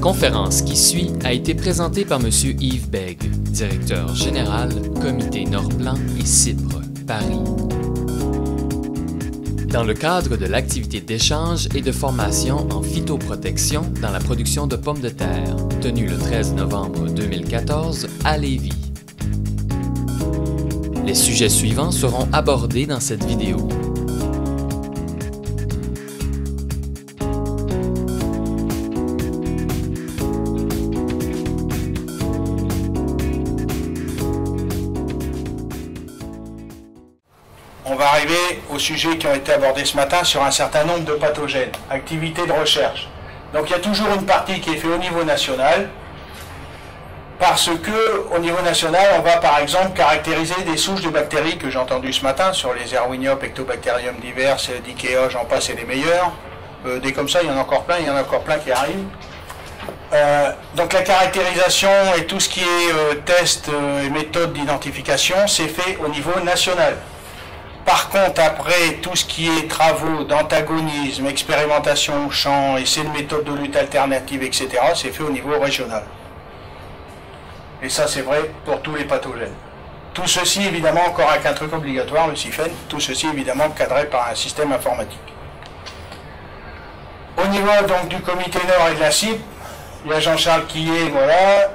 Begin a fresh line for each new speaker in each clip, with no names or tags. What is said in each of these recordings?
conférence qui suit a été présentée par M. Yves Bègue, directeur général, Comité Nord-Blanc et CIPRE, Paris. Dans le cadre de l'activité d'échange et de formation en phytoprotection dans la production de pommes de terre, tenue le 13 novembre 2014 à Lévis. Les sujets suivants seront abordés dans cette vidéo.
On va arriver aux sujets qui ont été abordés ce matin sur un certain nombre de pathogènes, activités de recherche. Donc il y a toujours une partie qui est faite au niveau national, parce que au niveau national, on va par exemple caractériser des souches de bactéries que j'ai entendues ce matin sur les Erwinia, Ectobacterium divers, Dikea, j'en passe et les meilleurs. Des comme ça, il y en a encore plein, qui arrivent. Donc la caractérisation et tout ce qui est test et méthode d'identification, c'est fait au niveau national. Par contre, après, tout ce qui est travaux d'antagonisme, expérimentation au champ, essais de méthodes de lutte alternative, etc., c'est fait au niveau régional. Et ça, c'est vrai pour tous les pathogènes. Tout ceci, évidemment, encore avec un truc obligatoire, le CIFEN, tout ceci, évidemment, cadré par un système informatique. Au niveau, donc, du comité Nord et de la CIP, il y a Jean-Charles Quillet, voilà.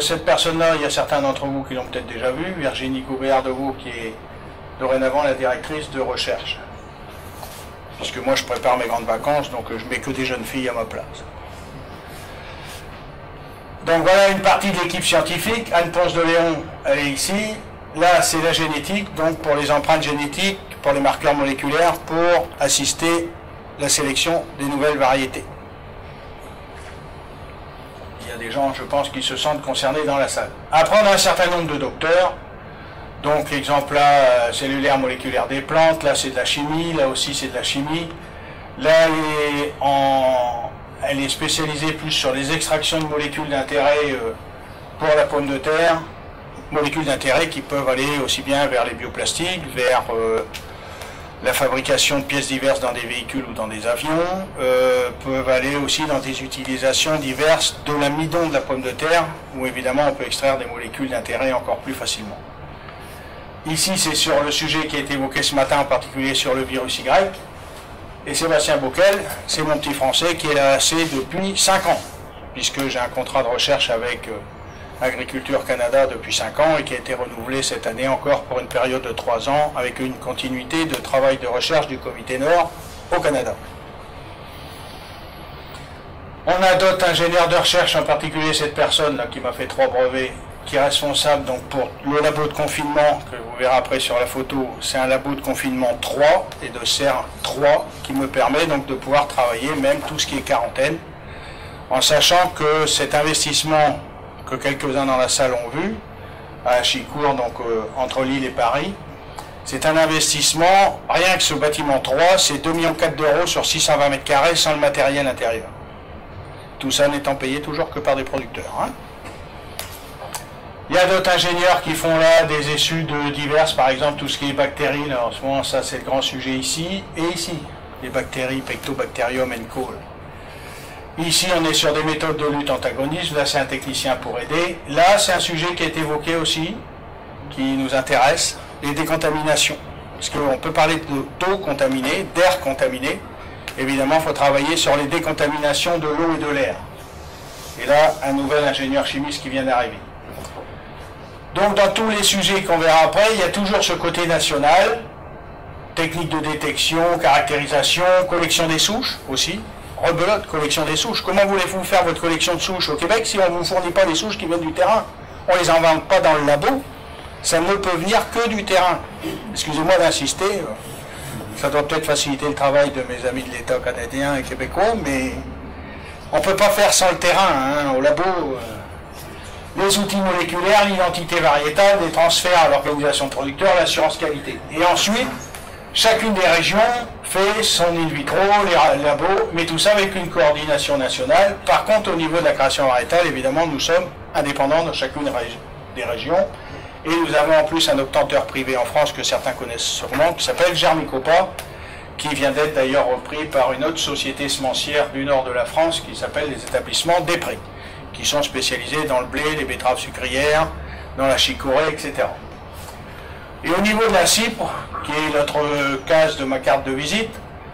Cette personne-là, il y a certains d'entre vous qui l'ont peut-être déjà vu, Virginie Coubert-Deveau, qui est dorénavant la directrice de recherche. Puisque moi je prépare mes grandes vacances, donc je mets que des jeunes filles à ma place. Donc voilà une partie de l'équipe scientifique. Anne Ponce de Léon, elle est ici. Là c'est la génétique, donc pour les empreintes génétiques, pour les marqueurs moléculaires, pour assister la sélection des nouvelles variétés. Il y a des gens, je pense, qui se sentent concernés dans la salle. Après on a un certain nombre de docteurs. Donc l'exemple là, cellulaire moléculaire des plantes, là c'est de la chimie, là aussi c'est de la chimie. Là elle est spécialisée plus sur les extractions de molécules d'intérêt pour la pomme de terre. Molécules d'intérêt qui peuvent aller aussi bien vers les bioplastiques, vers la fabrication de pièces diverses dans des véhicules ou dans des avions, peuvent aller aussi dans des utilisations diverses de l'amidon de la pomme de terre, où évidemment on peut extraire des molécules d'intérêt encore plus facilement. Ici, c'est sur le sujet qui a été évoqué ce matin, en particulier sur le virus Y. Et Sébastien Bockel, c'est mon petit français qui est là depuis 5 ans, puisque j'ai un contrat de recherche avec Agriculture Canada depuis 5 ans et qui a été renouvelé cette année encore pour une période de 3 ans avec une continuité de travail de recherche du Comité Nord au Canada. On a d'autres ingénieurs de recherche, en particulier cette personne là qui m'a fait 3 brevets, qui est responsable donc pour le labo de confinement, que vous verrez après sur la photo. C'est un labo de confinement 3 et de CERN 3 qui me permet donc de pouvoir travailler même tout ce qui est quarantaine, en sachant que cet investissement que quelques-uns dans la salle ont vu, à Chicourt, donc entre Lille et Paris, c'est un investissement, rien que ce bâtiment 3, c'est 2,4 millions d'euros sur 620 mètres carrés sans le matériel intérieur. Tout ça n'étant payé toujours que par des producteurs. Hein. Il y a d'autres ingénieurs qui font là des études diverses, par exemple tout ce qui est bactéries, là, en ce moment ça c'est le grand sujet ici, et ici, les bactéries, Pectobacterium and col. Ici on est sur des méthodes de lutte antagoniste, là c'est un technicien pour aider. Là c'est un sujet qui est évoqué aussi, qui nous intéresse, les décontaminations. Parce qu'on peut parler d'eau contaminée, d'air contaminé, évidemment il faut travailler sur les décontaminations de l'eau et de l'air. Et là un nouvel ingénieur chimiste qui vient d'arriver. Donc dans tous les sujets qu'on verra après, il y a toujours ce côté national, technique de détection, caractérisation, collection des souches aussi, rebelote, collection des souches. Comment voulez-vous faire votre collection de souches au Québec si on ne vous fournit pas des souches qui viennent du terrain? On ne les invente pas dans le labo, ça ne peut venir que du terrain. Excusez-moi d'insister, ça doit peut-être faciliter le travail de mes amis de l'État canadien et québécois, mais on ne peut pas faire sans le terrain, hein, au labo. Les outils moléculaires, l'identité variétale, les transferts à l'organisation de producteurs, l'assurance qualité. Et ensuite, chacune des régions fait son in vitro, les labos, mais tout ça avec une coordination nationale. Par contre, au niveau de la création variétale, évidemment, nous sommes indépendants de chacune des régions. Et nous avons en plus un obtenteur privé en France que certains connaissent sûrement, qui s'appelle Germicopa, qui vient d'être d'ailleurs repris par une autre société semencière du nord de la France qui s'appelle les établissements Després. qui sont spécialisés dans le blé, les betteraves sucrières, dans la chicorée, etc. Et au niveau de la CIPRE, qui est notre case de ma carte de visite,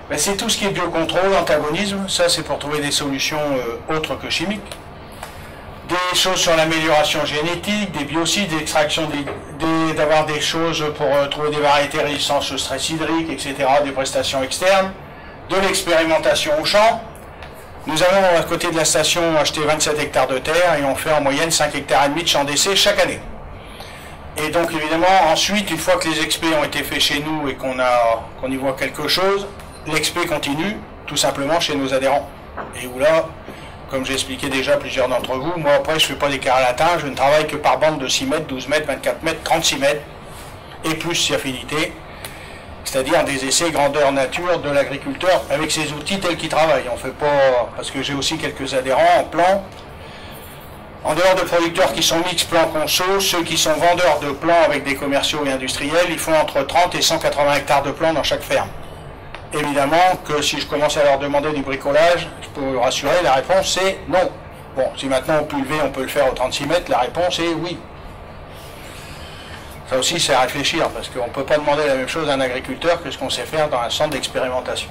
ben c'est tout ce qui est biocontrôle, antagonisme, ça c'est pour trouver des solutions autres que chimiques. Des choses sur l'amélioration génétique, des biocides, des extractions, d'avoir des choses pour trouver des variétés résistantes au stress hydrique, etc., des prestations externes, de l'expérimentation au champ. Nous avons à côté de la station acheté 27 hectares de terre et on fait en moyenne 5 hectares et demi de champs d'essai chaque année. Et donc évidemment, ensuite, une fois que les expés ont été faits chez nous et qu'on y voit quelque chose, l'expé continue tout simplement chez nos adhérents. Et où là, comme j'ai expliqué déjà à plusieurs d'entre vous, moi après je ne fais pas des carrelatins, je ne travaille que par bande de 6 mètres, 12 mètres, 24 mètres, 36 mètres, et plus si affinité, c'est-à-dire des essais grandeur nature de l'agriculteur avec ses outils tels qu'il travaille. On fait pas, parce que j'ai aussi quelques adhérents en plan, en dehors de producteurs qui sont mix plan conso, ceux qui sont vendeurs de plants avec des commerciaux et industriels, ils font entre 30 et 180 hectares de plants dans chaque ferme. Évidemment que si je commence à leur demander du bricolage, je peux vous rassurer, la réponse c'est non. Bon, si maintenant on peut lever, on peut le faire aux 36 mètres, la réponse est oui. Ça aussi c'est à réfléchir, parce qu'on ne peut pas demander la même chose à un agriculteur que ce qu'on sait faire dans un centre d'expérimentation.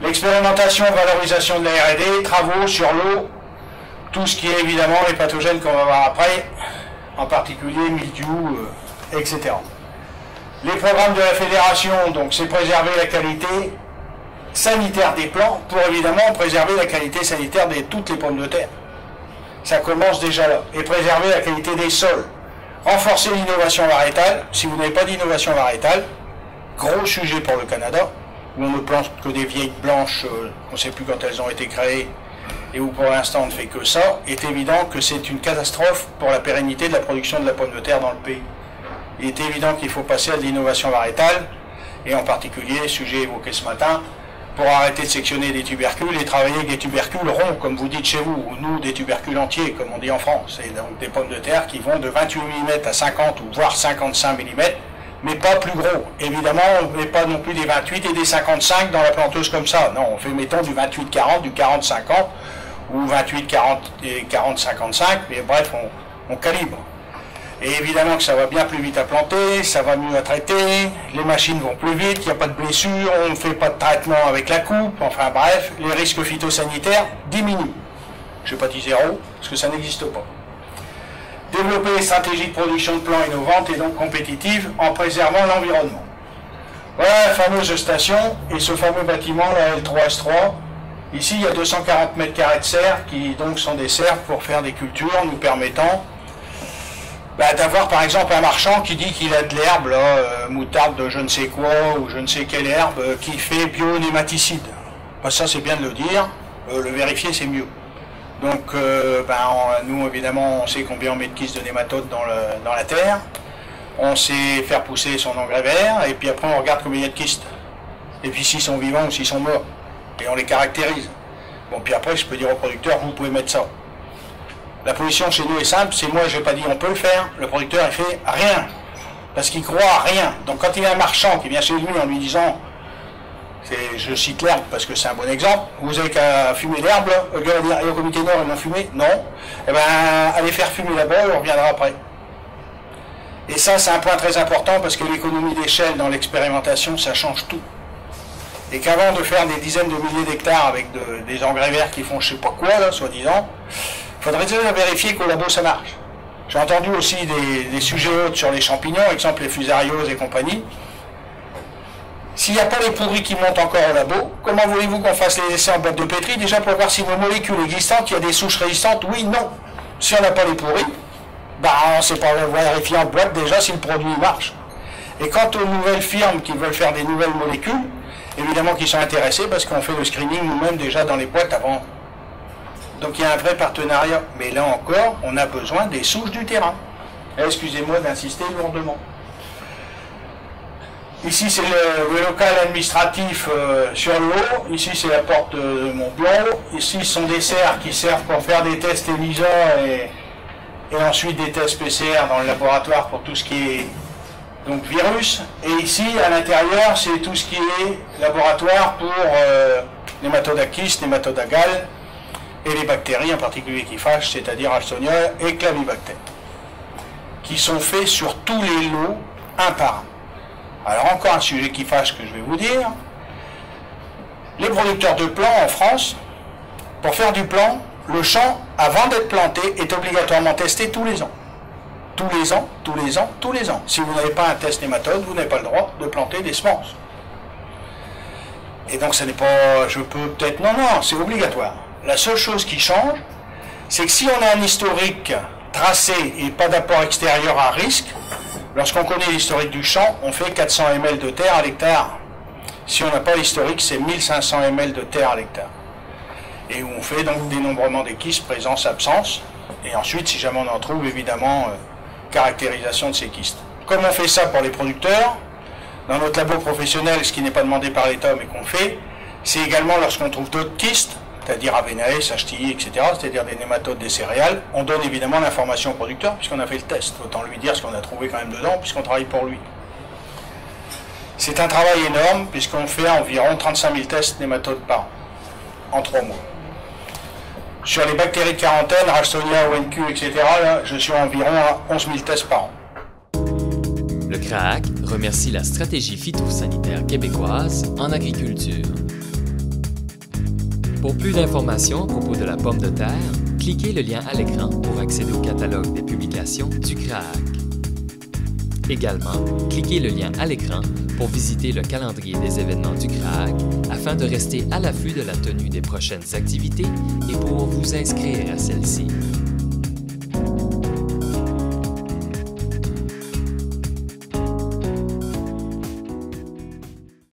L'expérimentation, valorisation de la R&D, travaux sur l'eau, tout ce qui est évidemment les pathogènes qu'on va voir après, en particulier mildiou, etc. Les programmes de la fédération, donc c'est préserver la qualité sanitaire des plants pour évidemment préserver la qualité sanitaire de toutes les pommes de terre. Ça commence déjà là. Et préserver la qualité des sols. Renforcer l'innovation variétale. Si vous n'avez pas d'innovation variétale, gros sujet pour le Canada, où on ne plante que des vieilles blanches, on ne sait plus quand elles ont été créées, et où pour l'instant on ne fait que ça, est évident que c'est une catastrophe pour la pérennité de la production de la pomme de terre dans le pays. Il est évident qu'il faut passer à de l'innovation variétale, et en particulier, sujet évoqué ce matin, pour arrêter de sectionner des tubercules et travailler avec des tubercules ronds, comme vous dites chez vous, ou nous des tubercules entiers, comme on dit en France. Et donc des pommes de terre qui vont de 28 mm à 50 ou voire 55 mm, mais pas plus gros. Évidemment, on ne met pas non plus des 28 et des 55 dans la planteuse comme ça. Non, on fait, mettons, du 28-40, du 40-50, ou 28-40 et 40-55, mais bref, on calibre. Et évidemment que ça va bien plus vite à planter, ça va mieux à traiter, les machines vont plus vite, il n'y a pas de blessures, on ne fait pas de traitement avec la coupe, enfin bref, les risques phytosanitaires diminuent. Je ne vais pas dire zéro, parce que ça n'existe pas. Développer des stratégies de production de plants innovantes et donc compétitives en préservant l'environnement. Voilà la fameuse station et ce fameux bâtiment, la L3S3. Ici, il y a 240 mètres carrés de serres qui donc sont des serres pour faire des cultures nous permettant d'avoir par exemple un marchand qui dit qu'il a de l'herbe, moutarde de je ne sais quoi ou je ne sais quelle herbe qui fait bionématicide. Ça c'est bien de le dire, le vérifier c'est mieux. Donc nous évidemment on sait combien on met de kystes de nématodes dans la terre, on sait faire pousser son engrais vert et puis après on regarde combien il y a de kystes. Et puis s'ils sont vivants ou s'ils sont morts. Et on les caractérise. Bon puis après je peux dire au producteur vous pouvez mettre ça. La position chez nous est simple, c'est moi, je n'ai pas dit on peut le faire, le producteur il fait rien, parce qu'il croit à rien. Donc quand il y a un marchand qui vient chez lui en lui disant, je cite l'herbe parce que c'est un bon exemple, vous avez qu'à fumer l'herbe, le gars va dire, et au comité Nord ils l'ont fumé? Non. Eh bien, allez faire fumer là-bas, on reviendra après. Et ça c'est un point très important parce que l'économie d'échelle dans l'expérimentation, ça change tout. Et qu'avant de faire des dizaines de milliers d'hectares avec des engrais verts qui font je sais pas quoi, là, soi-disant, il faudrait déjà vérifier qu'au labo ça marche. J'ai entendu aussi des sujets autres sur les champignons, exemple les fusarioses et compagnie. S'il n'y a pas les pourris qui montent encore au labo, comment voulez-vous qu'on fasse les essais en boîte de pétri? Déjà pour voir si nos molécules existantes, il y a des souches résistantes, oui, non. Si on n'a pas les pourris, on ne sait pas vérifier en boîte déjà si le produit marche. Et quant aux nouvelles firmes qui veulent faire des nouvelles molécules, évidemment qu'ils sont intéressés parce qu'on fait le screening nous-mêmes déjà dans les boîtes avant. Donc il y a un vrai partenariat, mais là encore, on a besoin des souches du terrain. Excusez-moi d'insister lourdement. Ici c'est le local administratif sur le haut, ici c'est la porte de Mont-Blanc, ici ce sont des serres qui servent pour faire des tests ELISA et ensuite des tests PCR dans le laboratoire pour tout ce qui est donc virus. Et ici à l'intérieur c'est tout ce qui est laboratoire pour nématodes à kyste, nématodes à gale, et les bactéries, en particulier qui fâchent, c'est-à-dire Ralstonia et Clavibacter, qui sont faits sur tous les lots, un par un. Alors encore un sujet qui fâche que je vais vous dire. Les producteurs de plants en France, pour faire du plant, le champ, avant d'être planté, est obligatoirement testé tous les ans. Tous les ans, tous les ans, tous les ans. Si vous n'avez pas un test nématode, vous n'avez pas le droit de planter des semences. Et donc ce n'est pas, je peux peut-être, non, c'est obligatoire. La seule chose qui change, c'est que si on a un historique tracé et pas d'apport extérieur à risque, lorsqu'on connaît l'historique du champ, on fait 400 ml de terre à l'hectare. Si on n'a pas l'historique, c'est 1500 ml de terre à l'hectare. Et où on fait donc dénombrement des kystes, présence, absence. Et ensuite, si jamais on en trouve, évidemment, caractérisation de ces kystes. Comme on fait ça pour les producteurs, dans notre labo professionnel, ce qui n'est pas demandé par l'État, mais qu'on fait, c'est également lorsqu'on trouve d'autres kystes, c'est-à-dire Avenae, Achtilly, etc., c'est-à-dire des nématodes des céréales, on donne évidemment l'information au producteur, puisqu'on a fait le test. Autant lui dire ce qu'on a trouvé quand même dedans, puisqu'on travaille pour lui. C'est un travail énorme, puisqu'on fait environ 35 000 tests nématodes par an, en 3 mois. Sur les bactéries de quarantaine, Ralstonia, ONQ, etc., là, je suis environ à 11 000 tests par an.
Le CRAAC remercie la stratégie phytosanitaire québécoise en agriculture. Pour plus d'informations à propos de la pomme de terre, cliquez le lien à l'écran pour accéder au catalogue des publications du CRAAC. Également, cliquez le lien à l'écran pour visiter le calendrier des événements du CRAAC afin de rester à l'affût de la tenue des prochaines activités et pour vous inscrire à celles-ci.